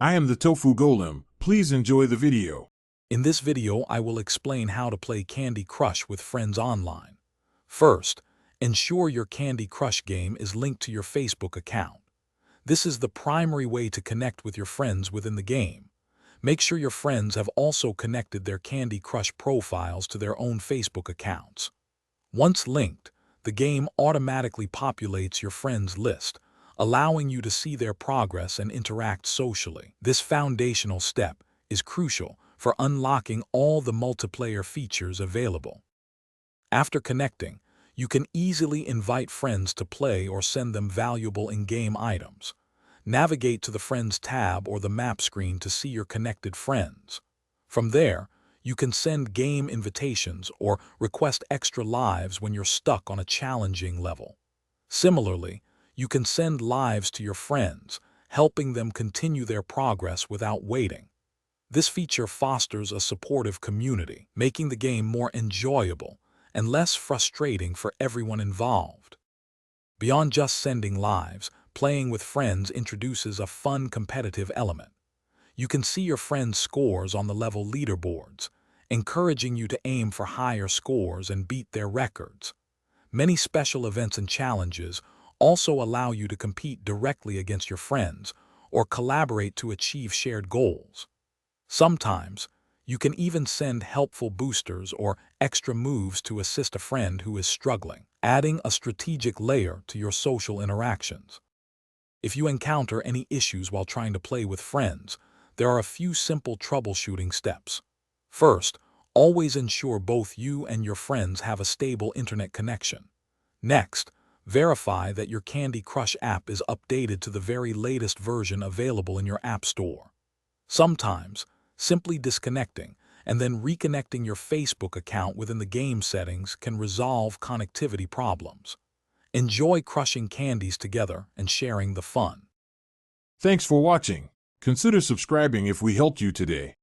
I am the Tofu Golem. Please enjoy the video. In this video, I will explain how to play Candy Crush with friends online. First, ensure your Candy Crush game is linked to your Facebook account. This is the primary way to connect with your friends within the game. Make sure your friends have also connected their Candy Crush profiles to their own Facebook accounts. Once linked, the game automatically populates your friends list, allowing you to see their progress and interact socially. This foundational step is crucial for unlocking all the multiplayer features available. After connecting, you can easily invite friends to play or send them valuable in-game items. Navigate to the Friends tab or the map screen to see your connected friends. From there, you can send game invitations or request extra lives when you're stuck on a challenging level. Similarly, you can send lives to your friends, helping them continue their progress without waiting. This feature fosters a supportive community, making the game more enjoyable and less frustrating for everyone involved. Beyond just sending lives, playing with friends introduces a fun competitive element. You can see your friends' scores on the level leaderboards, encouraging you to aim for higher scores and beat their records. Many special events and challenges also allow you to compete directly against your friends or collaborate to achieve shared goals. Sometimes, you can even send helpful boosters or extra moves to assist a friend who is struggling, adding a strategic layer to your social interactions. If you encounter any issues while trying to play with friends, there are a few simple troubleshooting steps. First, always ensure both you and your friends have a stable internet connection. Next, verify that your Candy Crush app is updated to the very latest version available in your app store. Sometimes, simply disconnecting and then reconnecting your Facebook account within the game settings can resolve connectivity problems. Enjoy crushing candies together and sharing the fun. Thanks for watching. Consider subscribing if we helped you today.